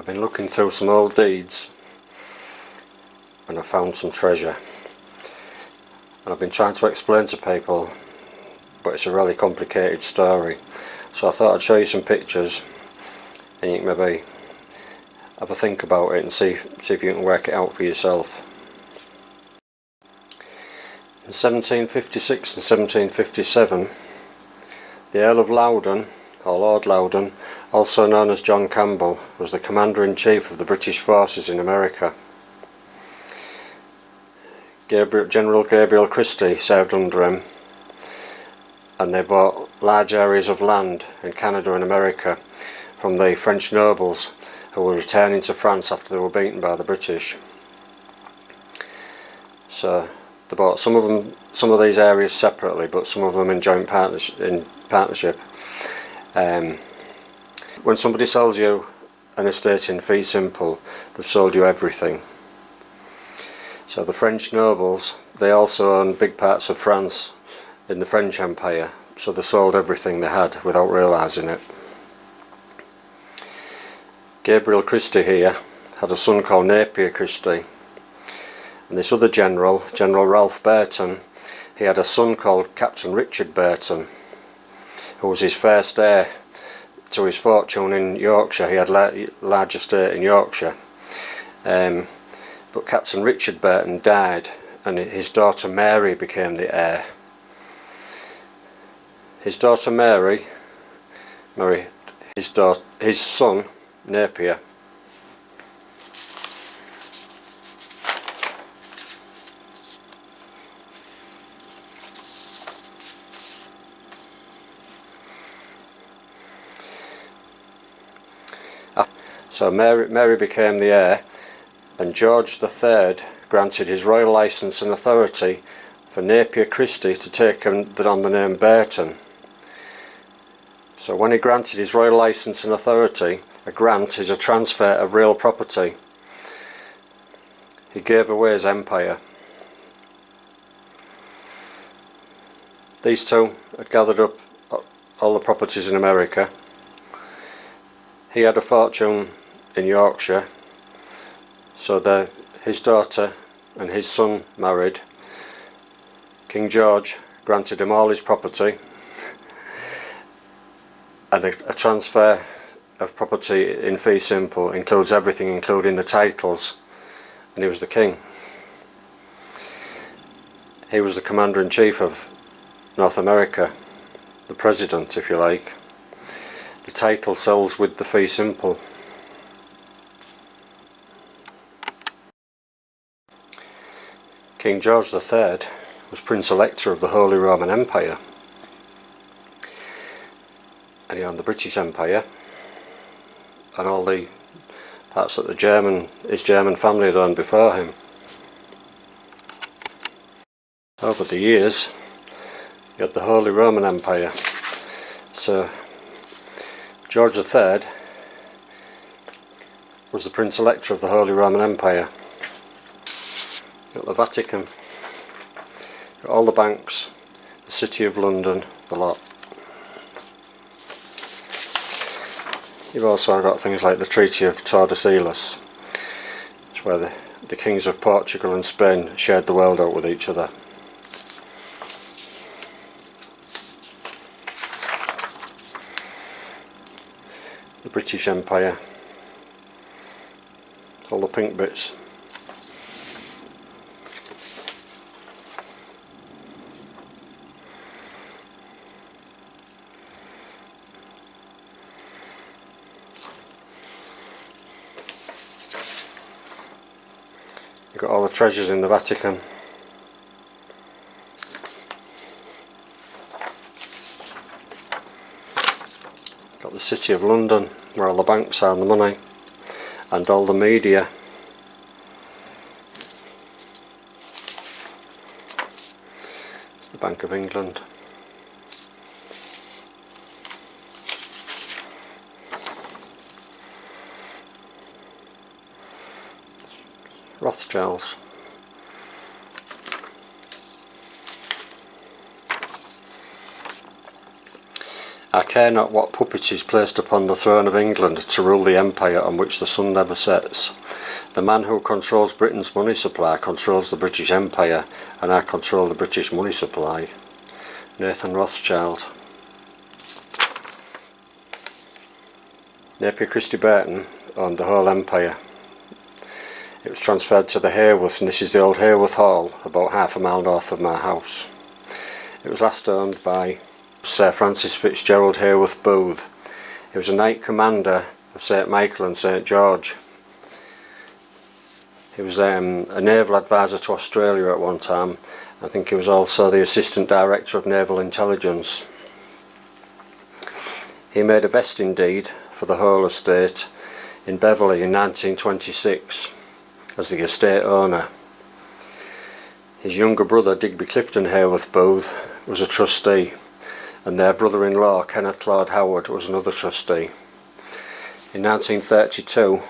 I've been looking through some old deeds and I found some treasure, and I've been trying to explain to people, but it's a really complicated story, so I thought I'd show you some pictures and you can maybe have a think about it and see if you can work it out for yourself. In 1756 and 1757, the Earl of Loudon, or Lord Loudon, also known as John Campbell, was the Commander-in-Chief of the British forces in America. General Gabriel Christie served under him, and they bought large areas of land in Canada and America from the French nobles who were returning to France after they were beaten by the British. So they bought some of these areas separately, but some of them in joint partnership. When somebody sells you an estate in fee simple, they've sold you everything. So the French nobles, they also owned big parts of France in the French Empire, so they sold everything they had without realising it. Gabriel Christie here had a son called Napier Christie, and this other general, General Ralph Burton, he had a son called Captain Richard Burton, who was his first heir to his fortune in Yorkshire. He had a large estate in Yorkshire, but Captain Richard Burton died and his daughter Mary became the heir. His daughter Mary married his son Napier. So Mary became the heir, and George III granted his royal licence and authority for Napier Christie to take on the name Burton. So when he granted his royal licence and authority, a grant is a transfer of real property. He gave away his empire. These two had gathered up all the properties in America. He had a fortune in Yorkshire, so his daughter and his son married. King George granted him all his property and a transfer of property in fee simple includes everything, including the titles, and he was the king. He was the Commander-in-Chief of North America, the president if you like. The title sells with the fee simple. King George III was Prince Elector of the Holy Roman Empire, and he owned the British Empire and all the parts that his German family had owned before him. Over the years, he had the Holy Roman Empire. So George III was the Prince Elector of the Holy Roman Empire. Got the Vatican, got all the banks, the City of London, the lot. You've also got things like the Treaty of Tordesillas, it's where the kings of Portugal and Spain shared the world out with each other. The British Empire, all the pink bits. You've got all the treasures in the Vatican. Got the City of London, where all the banks are and the money, and all the media. The Bank of England. Rothschilds. I care not what puppet is placed upon the throne of England to rule the empire on which the sun never sets. The man who controls Britain's money supply controls the British Empire, and I control the British money supply. Nathan Rothschild. Napier Christie Burton owned the whole empire. It was transferred to the Hayworths, and this is the old Hayworth Hall, about half a mile north of my house. It was last owned by Sir Francis Fitzgerald Hayworth Booth. He was a Knight Commander of St Michael and St George. He was a naval advisor to Australia at one time. I think he was also the Assistant Director of Naval Intelligence. He made a vesting deed for the whole estate in Beverley in 1926 as the estate owner. His younger brother Digby Clifton Hayworth Booth was a trustee, and their brother-in-law Kenneth Claude Howard was another trustee. In 1932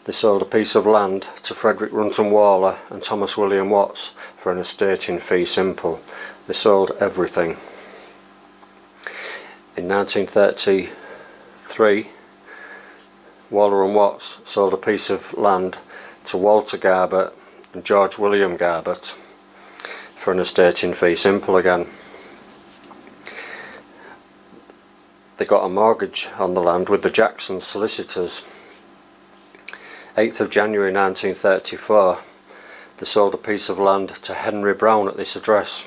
they sold a piece of land to Frederick Runton Waller and Thomas William Watts for an estate in fee simple. They sold everything. In 1933 Waller and Watts sold a piece of land to Walter Garbett and George William Garbett for an estate in fee simple again. They got a mortgage on the land with the Jackson solicitors. 8th of January 1934 they sold a piece of land to Henry Brown at this address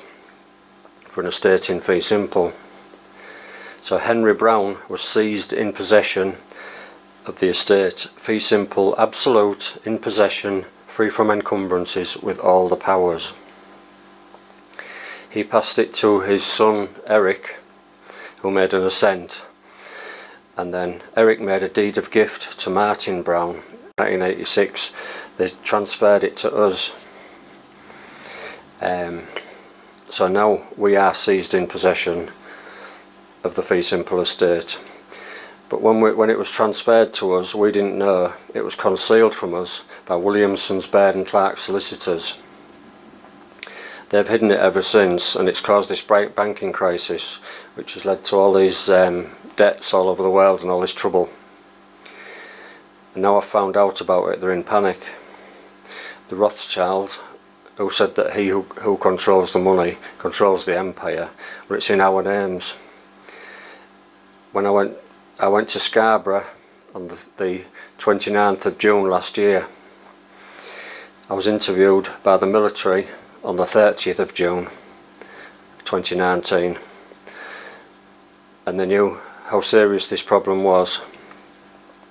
for an estate in fee simple. So Henry Brown was seized in possession of the estate, fee simple, absolute, in possession, free from encumbrances, with all the powers. He passed it to his son Eric, who made an assent, and then Eric made a deed of gift to Martin Brown. 1986 they transferred it to us. So now we are seized in possession of the fee simple estate. But when it was transferred to us, we didn't know. It was concealed from us by Williamson's, Baird and Clark solicitors. They've hidden it ever since, and it's caused this banking crisis, which has led to all these debts all over the world and all this trouble. And now I've found out about it, they're in panic. The Rothschilds, who said that he who controls the money controls the empire, but it's in our names. When I went to Scarborough on the 29th of June last year. I was interviewed by the military on the 30th of June 2019, and they knew how serious this problem was,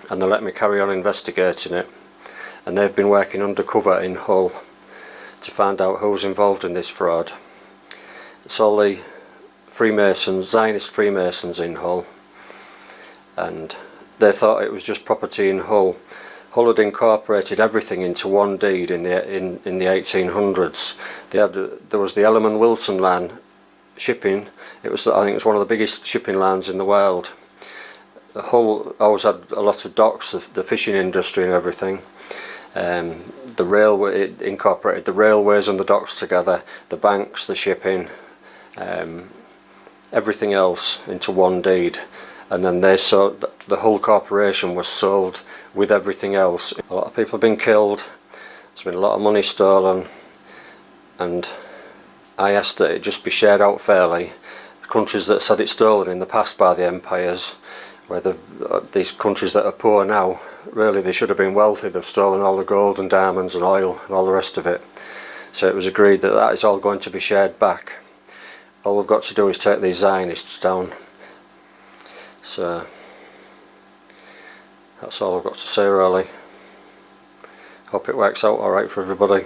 and they let me carry on investigating it, and they've been working undercover in Hull to find out who's involved in this fraud. It's all the Freemasons, Zionist Freemasons in Hull, and they thought it was just property in Hull. Hull had incorporated everything into one deed in the 1800s. There was the Ellerman Wilson line shipping. I think it was one of the biggest shipping lines in the world. Hull always had a lot of docks, the fishing industry and everything. The railway, it incorporated the railways and the docks together, the banks, the shipping, everything else into one deed. And then they sold, the whole corporation was sold with everything else. A lot of people have been killed, there's been a lot of money stolen, and I asked that it just be shared out fairly. Countries that had it stolen in the past by the empires, where these countries that are poor now, really they should have been wealthy. They've stolen all the gold and diamonds and oil and all the rest of it. So it was agreed that that is all going to be shared back. All we've got to do is take these Zionists down. So that's all I've got to say really. Hope it works out alright for everybody.